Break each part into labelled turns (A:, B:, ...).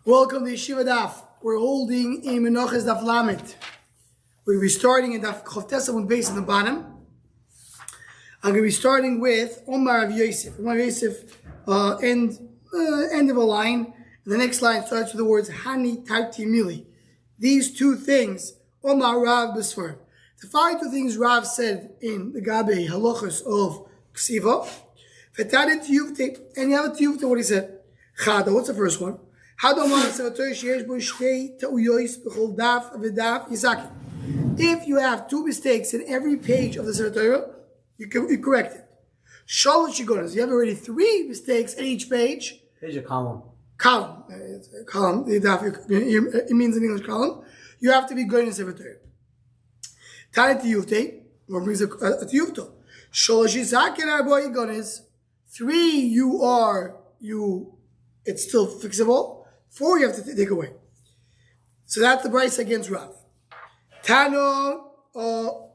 A: Welcome to Yeshiva Daf. We're holding in Menachos Daf Lamed. We'll be starting in Daf Chavtes Amud Beis in the bottom. I'm going to be starting with Omar of Yosef. Omar of Yosef, end of a line. And the next line starts with the words Hani Tarti Mili. These two things, Omar Rav Besvar. The two things Rav said in the Gabe Halachos of Ksiva. V'tadet Yuvte, and you have a Yuvte, what he said. Chada, what's the first one? If you have two mistakes in every page of the Sefer Torah, you correct it. Shalosh Yigonos, you have already three mistakes in each page.
B: Page or column?
A: Column. Column. It means in English column. You have to be good in Sefer Torah. Tani Tiyuvte, what brings a Tiyuvto. Shalosh Yigonos, three, it's still fixable. 4 you have to take away. So that's the price against Rav. Tano,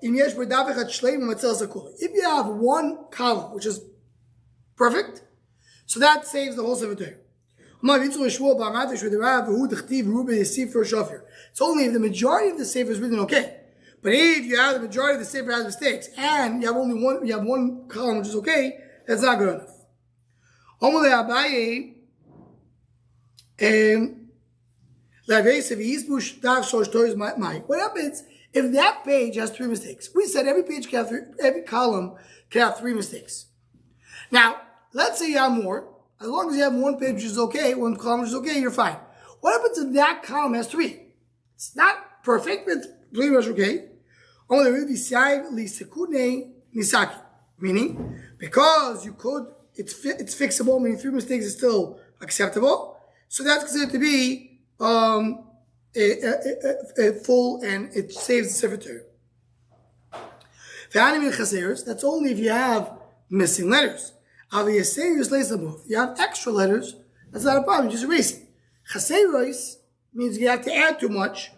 A: if you have one column, which is perfect, so that saves the whole Sefer Torah. It's only if the majority of the Sefer is written okay. But if you have the majority of the Sefer has mistakes, and you have one column which is okay, that's not good enough. What happens if that page has 3 mistakes? We said every column can have 3 mistakes. Now, let's say you have more. As long as you have one page which is okay, one column which is okay, you're fine. What happens if that column has 3? It's not perfect, but it's pretty much okay. Meaning, because it's fixable, meaning 3 mistakes is still acceptable. So that's considered to be a full, and it saves the Sefer Torah. That's only if you have missing letters. If you have extra letters, that's not a problem, you just erase it. Chaseros means you have to add too much,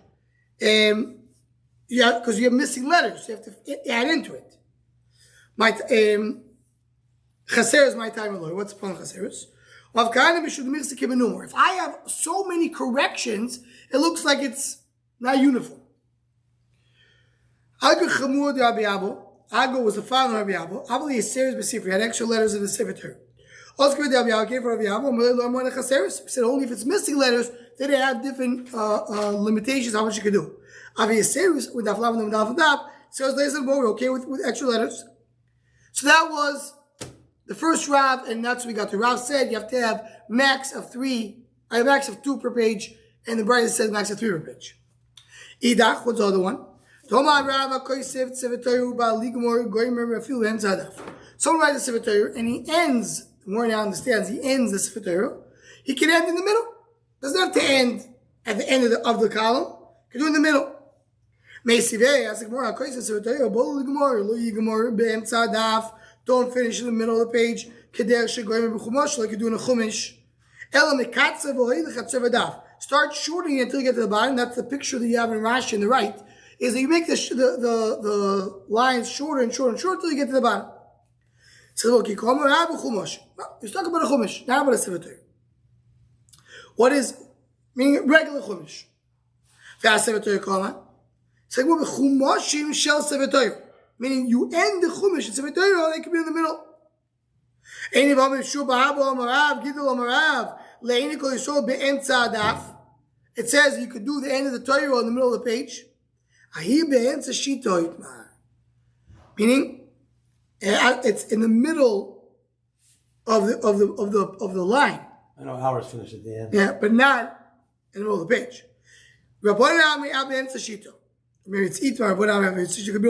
A: because you have missing letters, you have to add into it. Chaser is my time alone. What's the point of Chaseros? If I have so many corrections, it looks like it's not uniform. Ago was the father of Rabbi Abo. Avli is serious b'sifri. Had extra letters in the Sefer Torah. Oscar Rabbi Abo came for Rabbi Abo. He said only if it's missing letters, then they have different limitations how much you can do. Avi is serious with daf lav and daf daf. So we're okay with extra letters. So that was the first Rav, and that's what we got to. Rav said you have to have max of 2 per page, and the Bride says max of 3 per page. Idach, what's the other one? Someone writes the Sefer Torah, and he ends, the more he understands, he ends the Sefer Torah. He can end in the middle. Doesn't have to end at the end of the column. He can do it in the middle. Don't finish in the middle of the page. Like you do in a chumash. Start shortening it until you get to the bottom. That's the picture that you have in Rashi on the right. Is that you make the lines shorter and shorter and shorter until you get to the bottom. So look, you're talking about a chumash, not about a Sefer Torah. What is meaning regular chumash? Fast Sefer Torah comment. It's like what chumashim shel Sefer Torah. Meaning you end the chumash in Sefer Torah, they can be in the middle. It says you could do the end of the Torah in the middle of the page. Meaning it's in the middle of the line.
B: I know ours finish at the end.
A: Yeah, but not in the middle of the page. Maybe it's itmar, whatever. You could be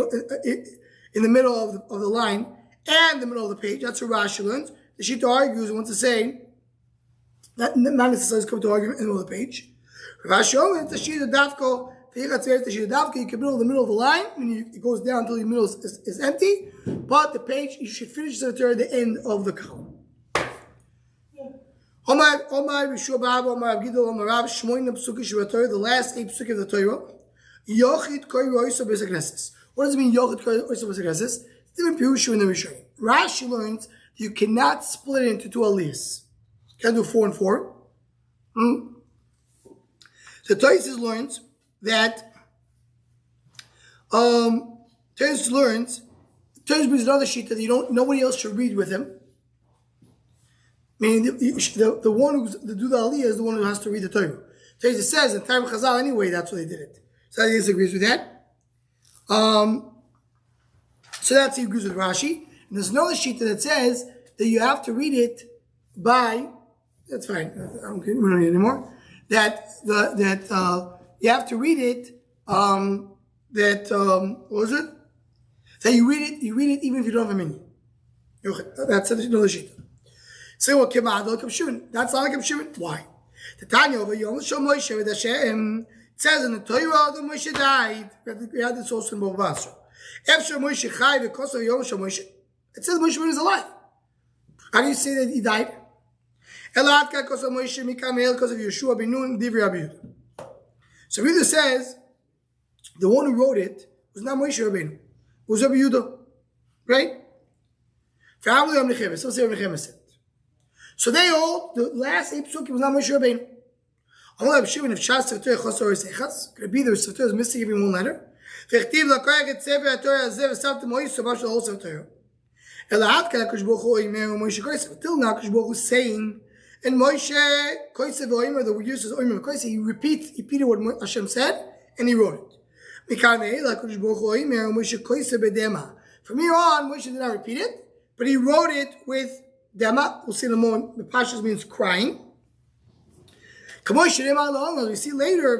A: in the middle of the line and the middle of the page. That's what Rashi learns. The Shita argues and wants to say that not necessarily come to argument in the middle of the page. Rashi owns the Shita Davko. You can build in the middle of the line, meaning it goes down until the middle is empty. But the page, you should finish the Torah at the end of the column. The last 8 psukim of the Torah. What does it mean, Yochid Koi Oisa B'Segresis? It's different Pirushu in the Rishonim. Rashi learns you cannot split it into 2 aliyahs. You can't do 4 and 4. So Tosis learns that Tosis brings another sheet that nobody else should read with him. Meaning the one who's the do the aliyah is the one who has to read the Torah. Tosis says in time of Chazal anyway that's why they did it. So he disagrees with that. So that's he agrees with Rashi. And there's another sheet that says that you have to read it by. That's fine. We don't need it anymore. That you have to read it. What was it? That you read it even if you don't have a minion. That's another sheet. Say what Kemad Al Shimon. That's not like Shimon. Why? The Tanya over Yom Shom Moshe with Hashem. It says in the Torah that Moshe died. We had this also in Bavasra. After Moshe Chai because of Yom Shom Moshe. It says Moshe is alive. How do you say that he died? Elatka because of Moshe Mikamel because of Yeshua ben Nun Divri Abiyud. So Yehuda says the one who wrote it was not Moshe Rabbeinu. It was Rabbi Yehuda. Right? Family of Nechemes. So say Nechemes said. So they all, the last 8 psukim was not Moshe Rabbeinu. Allah Shimon if Shas Sefer Chosor Seichas. Could it be the Sefer is missing even one letter? V'chtiv lakoyach et Sefer HaTorah Hazeh v'savtem Moshe so much the whole Sefer Torah. Elahat kal HaKadosh Baruch Hu Omer Moshe Kosev. Until now HaKadosh Baruch Hu is saying, and Moshe Kosev Omer, the word used is Omer Kosev, he repeated what Hashem said, and he wrote it. Mikal Me'el HaKadosh Baruch Hu Omer Moshe Kosev Bedema. From here on, Moshe did not repeat it, but he wrote it with Dema. We'll see in a moment. The Pashas means crying. As we see later,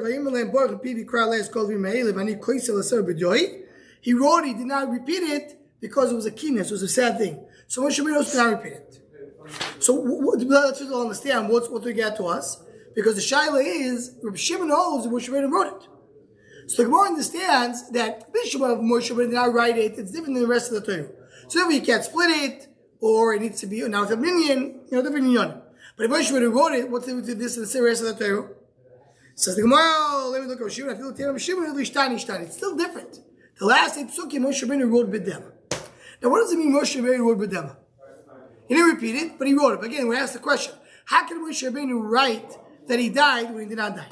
A: he wrote, he did not repeat it because it was a keenness, it was a sad thing. So Moshe Rabbeinu did not repeat it. So let's all understand what they get to us, because the shaila is Reb Shimon knows that Moshe Rabbeinu wrote it. So the Gemara understands that Bishop of Moshe Rabbeinu did not write it. It's different than the rest of the Torah. So therefore you can't split it, or it needs to be now with a minion, different minyan. But if Moshe Rabbeinu wrote it, what did this and the rest of the Torah? Says the Gemara, let me look at Shimon. I feel the Shimon will be shtani. It's still different. The last 8 psukim Moshe Rabbeinu wrote b'dema. Now, what does it mean Moshe Rabbeinu wrote b'dema? He didn't repeat it, but he wrote it. But again, we ask the question: how can Moshe Rabbeinu write that he died when he did not die?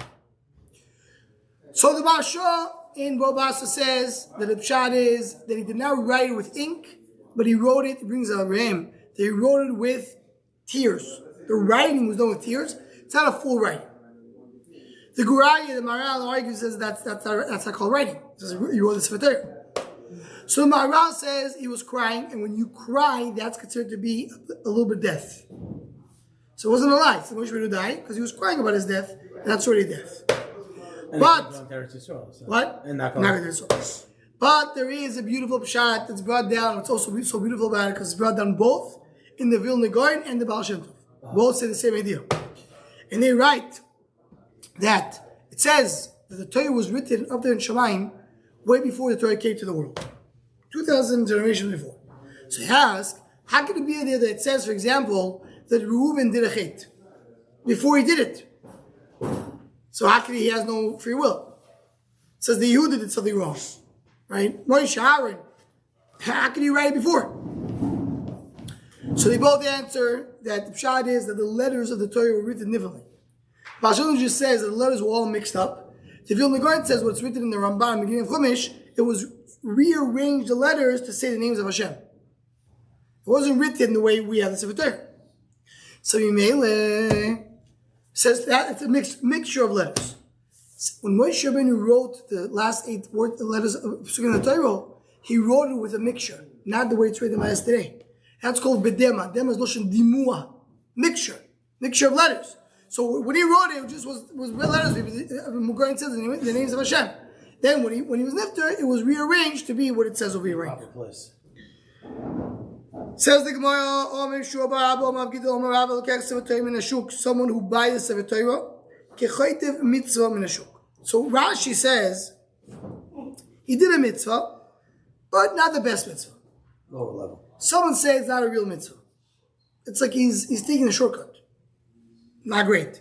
A: So the Baal Shah in Bobasa says that the pshat is that he did not write it with ink, but he wrote it. He brings a ram that he wrote it with tears. The writing was done with tears. It's not a full writing. The Guraya, the Maharal argues says that's not called writing. It says he wrote this for Torah. So the Maharal says he was crying, and when you cry, that's considered to be a little bit death. So it wasn't a lie. So Moshe Rabbeinu died because he was crying about his death, and that's already death. But what? And not going to But there is a beautiful pshat that's brought down. What's also so beautiful about it because it's brought down both in the Vilna Gaon and the Baal Shem Tov. Both say the same idea, and they write that it says that the Torah was written up there in Shemayim way before the Torah came to the world, 2,000 generations before. So he asks, how can it be there that it says, for example, that Reuven did a chet before he did it? So how can he has no free will? It says the Yehuda did something wrong, right? Moshe, Aaron, how can he write it before? So they both answer that the pshat is that the letters of the Torah were written differently. Baal Shem Tov just says that the letters were all mixed up. The Vilna Gaon says what's written in the Ramban, beginning of Chumash, it was rearranged the letters to say the names of Hashem. It wasn't written the way we have the Sefer Torah. So Yimele says that it's a mixture of letters. When Moshe Rabbeinu wrote the last 8 letters of the Torah, he wrote it with a mixture, not the way it's written by us today. That's called bedema. Dema is loshen dimua, mixture of letters. So when he wrote it, just was letters. Mugarin says the names of Hashem. Then when he was nifter, it was rearranged to be what it says over here. Right? Says the Gemara, someone who buys the Sefer Torah, so Rashi says he did a mitzvah, but not the best mitzvah.
B: Lower level.
A: Someone says it's not a real mitzvah. It's like he's taking a shortcut. Not great.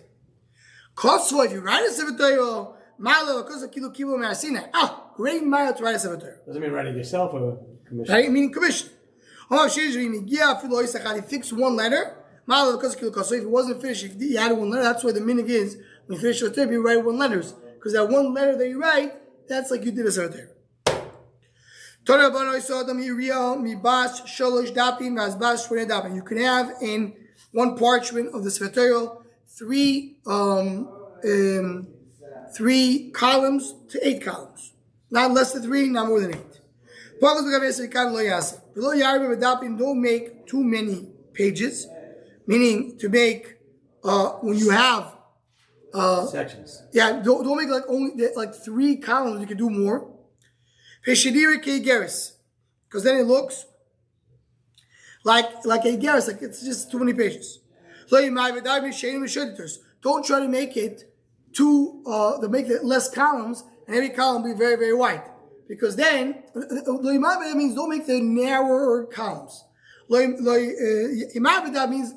A: Kosvo, if you write a Sefer Torah, great mile to write a Sefer Torah.
B: Doesn't mean writing yourself or commission.
A: Right? Meaning commission. He fixed one letter. So if it wasn't finished, if he added one letter, that's why the minig is When you finish the Sefer, you write one letters. Because that one letter that you write, that's like you did a Sefer. You can have in one parchment of the Sefer three columns to 8 columns. Not less than 3, not more than 8. Don't make too many pages, meaning to make when you have
B: sections.
A: Yeah, don't make like 3 columns. You can do more. Because then it looks like a geras, like it's just too many pages. Don't try to make it to make it less columns, and every column be very, very wide. Because then, that means don't make the narrower columns. That means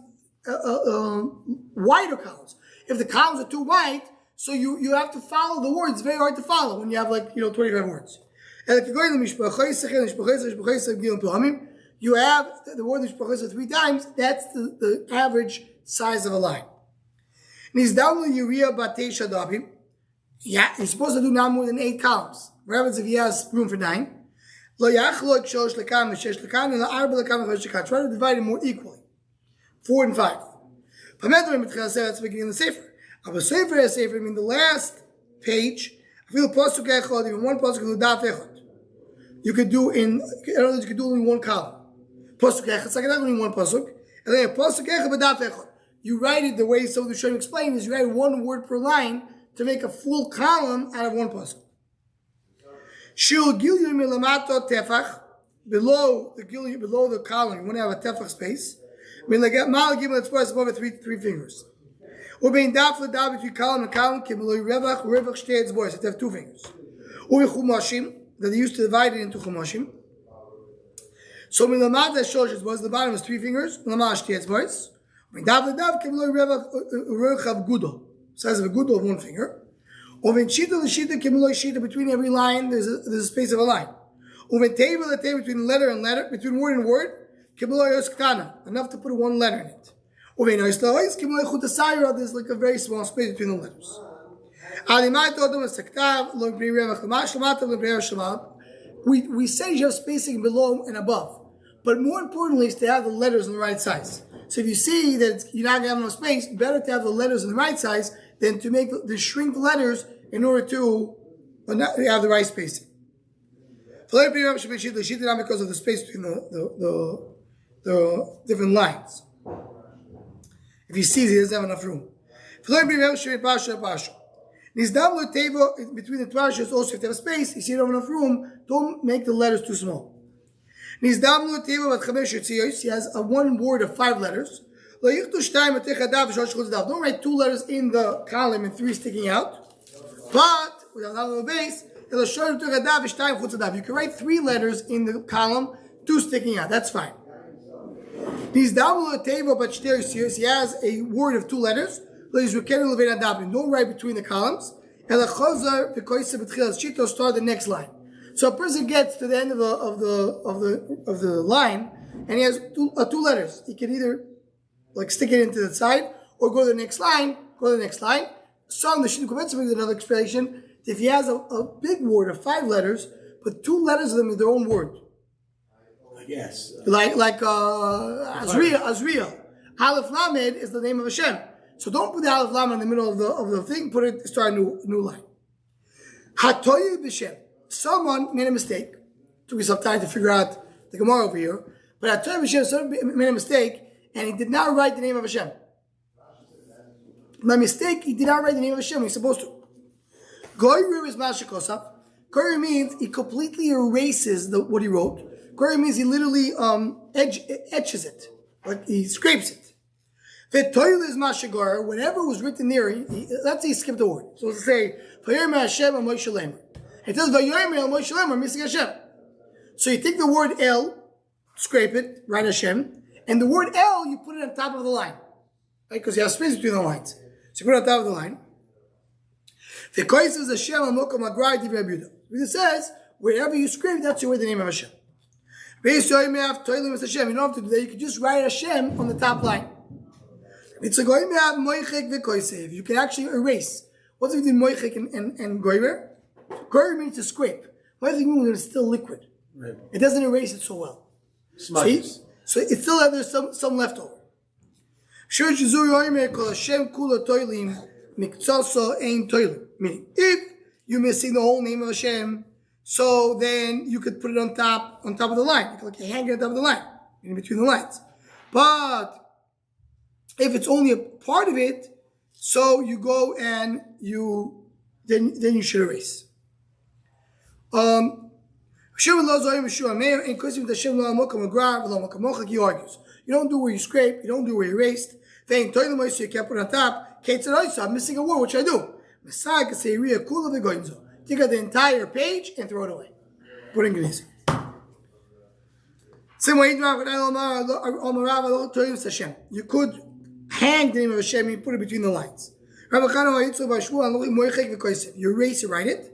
A: wider columns. If the columns are too wide, so you have to follow the words. It's very hard to follow when you have 25 words. And if you go to the you have the word Mishpachos 3 times. That's the average size of a line. Yeah, he's supposed to do not more than 8 columns. What happens if he has room for 9? Try to divide it more equally. 4 and 5. That's the beginning of the Sefer. But Sefer has Sefer, I mean the last page, even one pasuk you could do in other words, you could do only one column. Pasuk echad, it's like only one pasuk, and then a pasuk echad b'daf echad. You write it the way so the Shem explained is you write one word per line to make a full column out of one pasuk. Shil gilyu milamato tefach, below the column, you want to have a tefach space. I mean, like mal gimel it's above 3 fingers. Ubein daf l'daf between column and column kimeloi revach shtei etzbois. It have 2 fingers. Uve chumashim that they used to divide it into chumashim. So milamad shosh was the bottom is 3 fingers. Milamad shtei etzbois. Ubein daf l'daf kimeloi revach gudo. Size of a gudo of 1 finger. Uvein shita l'shita kimeloi shita between every line there's a space of a line. Uvein teva l'teva between letter and letter between word and word. Enough to put 1 letter in it. There's like a very small space between the letters. We say you have spacing below and above, but more importantly is to have the letters in the right size. So if you see that you're not going to have enough space, better to have the letters in the right size than to shrink the letters in order to have the right spacing. Because of the space between the different lines. If he sees he doesn't have enough room. Between the parashas also if they have space, you see you don't have enough room, don't make the letters too small. He has a 1 word of 5 letters. Don't write 2 letters in the column and 3 sticking out. But without having a base, you can write 3 letters in the column, 2 sticking out. That's fine. He has a word of 2 letters. Don't write between the columns. Start the next line. So a person gets to the end of the line, and he has 2 letters. He can either stick it into the side or go to the next line. Some the Shinu Kovetz brings another explanation. If he has a big word of 5 letters, but 2 letters of them is their own word.
B: Yes.
A: Like Azriel. Aleph Lamed is the name of Hashem. So don't put the Aleph Lamed in the middle of the thing. Put it, start a new line. Hatoyu b'Shem. Someone made a mistake. Took me some time to figure out the Gemara over here. But Hatoyu b'Shem, someone made a mistake and he did not write the name of Hashem. By mistake, he did not write the name of Hashem. He's supposed to. Goyru is Mashakosaf. Goyru means he completely erases what he wrote. Goyru means he literally etches it. Like he scrapes it. V'toil is Mashagor. Whatever was written there, let's say he skipped a word. So let's say, Vayomer Hashem Moshe Lemer. It says Vayomer Moshe Lemer, missing Hashem. So you take the word El, scrape it, write Hashem, and the word El, you put it on top of the line. Right? Because you have space between the lines. So you put it on top of the line. V'kois is Hashem Amokom Agrai Divrei Abuda. It says, wherever you scrape, that's your word, the name of Hashem. You don't have to do that. You can just write Hashem on the top line. It's a goyim have moichek v'koisev. You can actually erase. What's the difference between moichek and goyver? Goyver means to scrape. Moichek means when it's still liquid.
B: Right.
A: It doesn't erase it so well.
B: Smudges.
A: So it still has there's some left over. Meaning, if you're missing the whole name of Hashem, so then you could put it on top of the line. You could hang it on top of the line, in between the lines. But if it's only a part of it, so you go and then you should erase. He argues. You don't do where you scrape, you don't do where you erased. You can't put it on top. I'm missing a word, what should I do? Take out the entire page and throw it away. Put it in Gnesi. You could hang the name of Hashem and put it between the lines. You erase it, write it.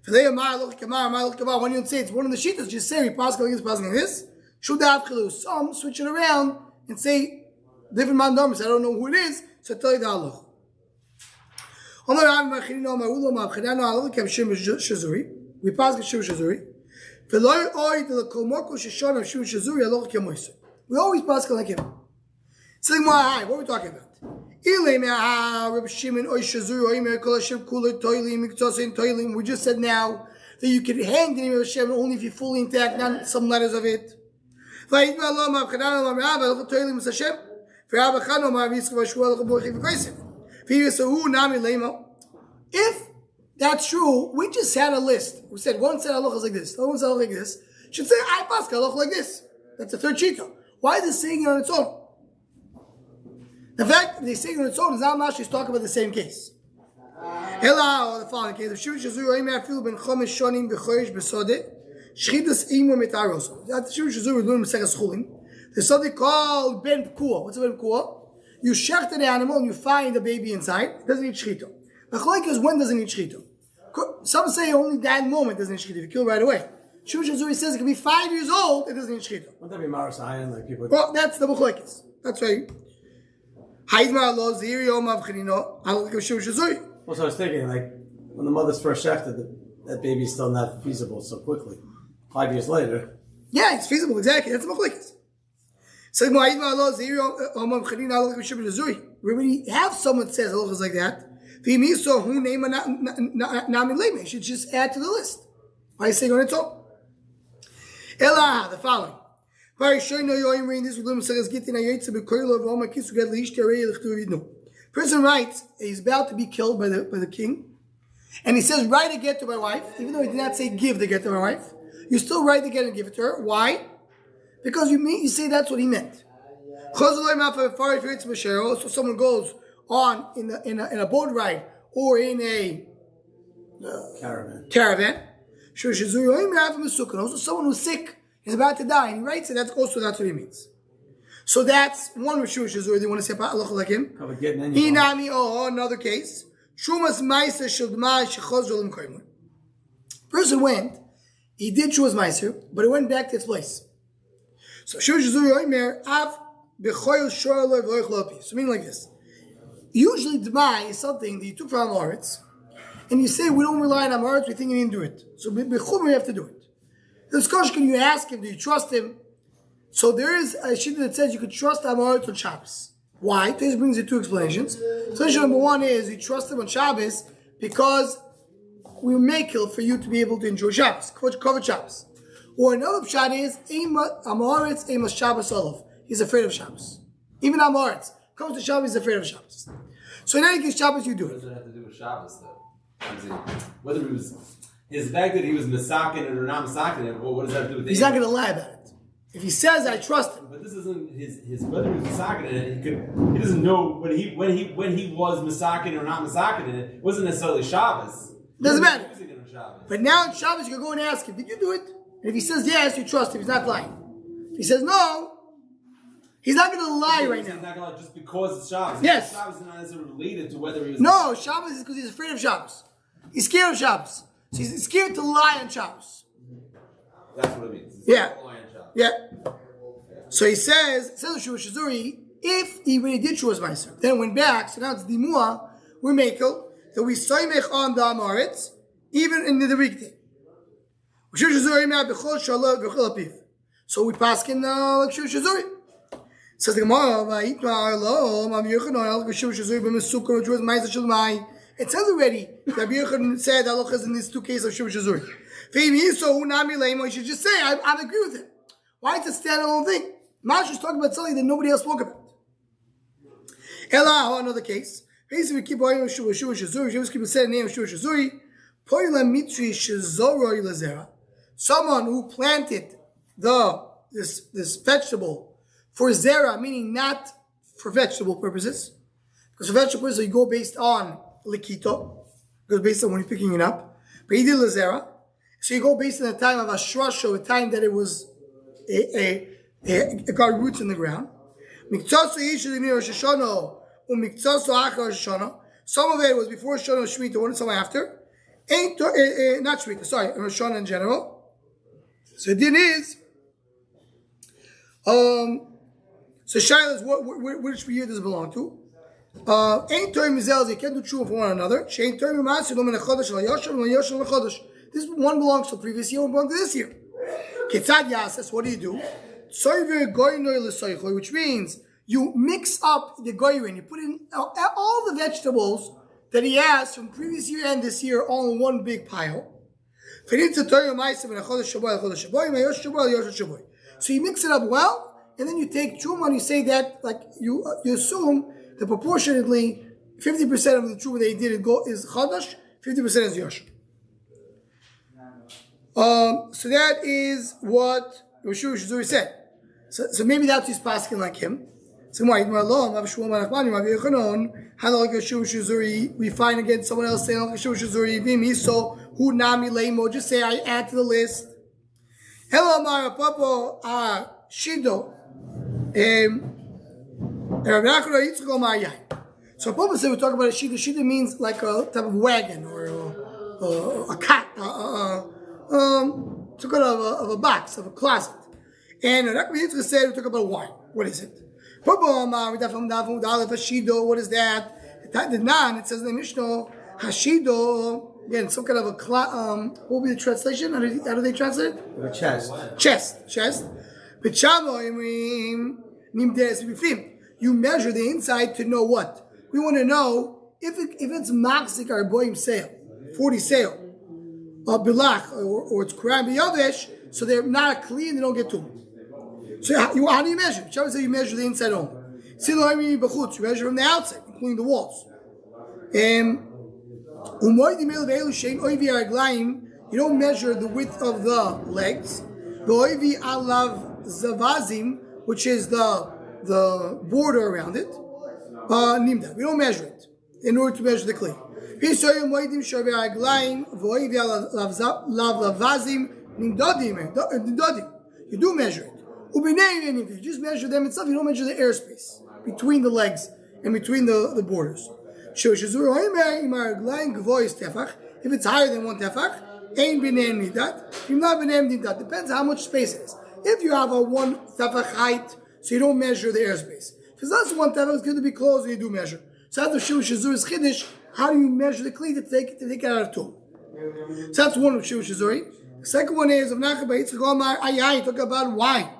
A: When you say it's one of the sheetas, just say passing like this. Some switch it around and say different man numbers. I don't know who it is, so I tell you the halach. We pass the Shiv Shazuri. We always pass like him. So what are we talking about? We just said now that you can hang the name of Hashem only if you're fully intact, not some letters of it. If that's true, we just had a list. We said one said halach is like this, the other one said halach like this. Should say I pass halach like this. That's the third shita. Why is it saying it on its own? The fact that they say it on its own is not much. He's talking about the same case. Ela, or the following case: Shiv Shazur Oimer Afilu Ben Chomesh Shonim B'Choresh B'Sodeh Shchitas Imu Metaros. That Shiv Shazur we're doing Mesechas Chulim. There's something called Ben Pekua. What's a Ben Pekua? You shecht the animal and you find the baby inside. It doesn't need shchita. The cholaik is when doesn't need shchita. Some say only that moment doesn't need shchita. If you kill right away. Shiv Shazur says it can be 5 years old. It doesn't need shchita.
B: Wouldn't that be Maras Ayin like people?
A: Well, that's the cholaikis. That's right. Haidma lo ziri yom avchinino. I look at Shiv Shazur.
B: Well, so I was thinking, like, when the mother's first shechted, that baby's still not feasible so quickly. 5 years later.
A: Yeah, it's feasible, exactly. That's the machlekes. So we already have someone that says halachas like that. You should just add to the list. Why are you saying on its own? Ela, the following. Person writes, he's about to be killed by the king, and he says, write a get to my wife, even though he did not say give the get to my wife. You still write the get and give it to her. Why? Because you say that's what he meant. So someone goes on in a boat ride or in a caravan. Also someone who's sick is about to die and he writes it. That's what he means. So that's one Rishu Shazur. They want to say Allah like him. Inami another case. Person went. He did Shuas Meiser, but he went back to its place. So so meaning like this. Usually D'mai is something that you took from Amoritz, and you say we don't rely on Amoritz, we think you didn't do it. So B'chum you have to do it. The discussion, you ask him, do you trust him? So there is a shita that says you could trust Amoritz on Shabbos. Why? This brings you two explanations. Explanation number one is you trust him on Shabbos because we make it for you to be able to enjoy Shabbos, cover Shabbos. Or another pshat is Amoritz Amos Shabbos Olav. He's afraid of Shabbos. Even Amoritz comes to Shabbos, he's afraid of Shabbos. So in any case, Shabbos you do it.
C: What does it have to do with Shabbos though? Whether it was his fact that he was misakin or not misakin it, well, what does that have to do with
A: He's not going to lie about it. If he says I trust him.
C: But this isn't his whether he was misakin it, he doesn't know when he was misakin or not misakin it wasn't necessarily Shabbos.
A: Doesn't matter. But now on Shabbos you can go and ask him, did you do it? And if he says yes, you trust him. He's not lying. If he says no, he's not going to lie right now.
C: He's not going to lie just because it's Shabbos.
A: Yes.
C: Shabbos is not necessarily related to whether he was.
A: No, Shabbos is because he's afraid of Shabbos. He's scared of Shabbos. So he's scared to lie on Shabbos.
C: That's what it means.
A: Yeah. Yeah. So he says Shazuri, If he really did Shuas Meiser, then went back, so now it's Dimua, we're Mekel, that we Soymech on the Amaretz, even in the weekday. So we pass in like Shush Shazuri. Says the Gemara, it says already that Rabbi Yochanan said halachas in these two cases of Shush Shazuri. You should just say, I agree with him. Why is it a standalone thing? Mash is talking about something that nobody else spoke about. Ella, another case. Basically, we keep on with Shush Shazuri. We just keep saying the name of Shush Shazuri. Someone who planted this vegetable for zera, meaning not for vegetable purposes, because for vegetable purposes you go based on likito, goes based on when you're picking it up. But he did lazera, so you go based on the time of ashrasho, the time that it was it got roots in the ground. Some of it was before Shana Shemitah, one some after. Not Shemitah, sorry, Shana in general. So the din is, so Shaila is which year does it belong to? Ain't Torah Mizel, they can't do tshuva for one another. Shein Torah Mimasu, no Menachos, la Yoshem, la Yoshem, la Chodesh. This one belongs to the previous year, one belongs to this year. Ketzad Yasas, what do? Which means you mix up the goyrin, you put in all the vegetables that he has from previous year and this year all in one big pile. So you mix it up well, and then you take truma and you say that, like you assume that proportionately 50% of the truma that he did is chadash, 50% is yosh. So that is what Rosh Shazuri said. So maybe that's his paskin like him. So we find again someone else saying so who nami leimo, just say I add to the list. Hello Mara Papo Shido. So Papa said we talk about a shida. Shida means like a type of wagon or a cot, it's a kind of a box, of a closet. And Rabbi said we talk about wine. What is it? What is that? The nan, it says in the Mishnah, Hashido, again, some kind of a, what will be the translation? How do they translate it?
B: A chest.
A: Chest. You measure the inside to know what? We want to know if it's Maxik or Boim sale, 40 sale, or Bilach, or it's Quran Biyavesh, so they're not clean, they don't get to. So how do you measure? Shabbos says you measure the inside only. You measure from the outside, including the walls. You don't measure the width of the legs. Which is the border around it. We don't measure it in order to measure the clay. You do measure it. If you just measure them itself, you don't measure the airspace between the legs and between the borders. If it's higher than one tefach, depends how much space it is. If you have a one tefach height, so you don't measure the airspace. If it's less than one tefach, it's going to be close, and you do measure. So after Shuv Shazur is Chiddush, how do you measure the kli to take it out of two? So that's one of Shuv Shazuri. The second one is of Menachos by Yitzchak Omar Ayai, talk about wine.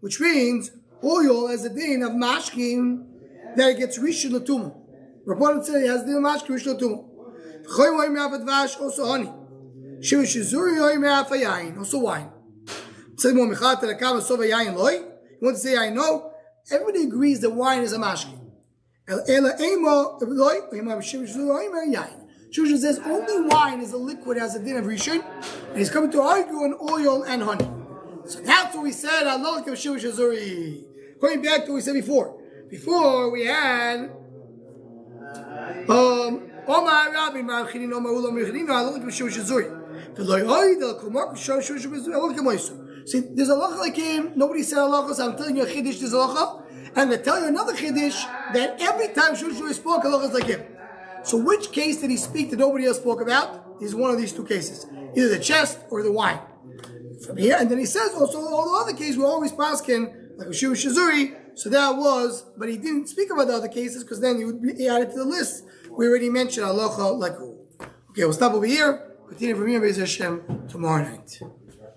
A: Which means oil has a din of mashkim that it gets rishon l'tumah. Rapported said it has a din of mashkim rishon l'tumah. Also honey. Shiva shizuri also wine. Said more mechat telakam sova yayin loy. You want to say I know? Everybody agrees that wine is a mashkim. Ela emo loy. Shiva shizuri yayin. Shusha says only wine is a liquid as a din of rishon, and he's coming to argue on oil and honey. So that's what we said. Allah Shusha Zuri. Going back to what we said before. Before we had Omar Rabbi Marchinin Omar Ulam Mirchinin Allah Shusha Zuri. See, there's a lacha like him. Nobody said Allah, so I'm telling you a chiddush. There's a lacha, and I tell you another chiddush that every time Shusha spoke, Allah is like him. So which case did he speak that nobody else spoke about? Is one of these two cases. Either the chest or the wine. from here. And then he says also all the other cases were always paskin like Yeshiva Shazuri. So that was, but he didn't speak about the other cases because then he added to the list. We already mentioned halacha like. Okay, we'll stop over here. Continue from here, Be'ez Hashem, tomorrow night.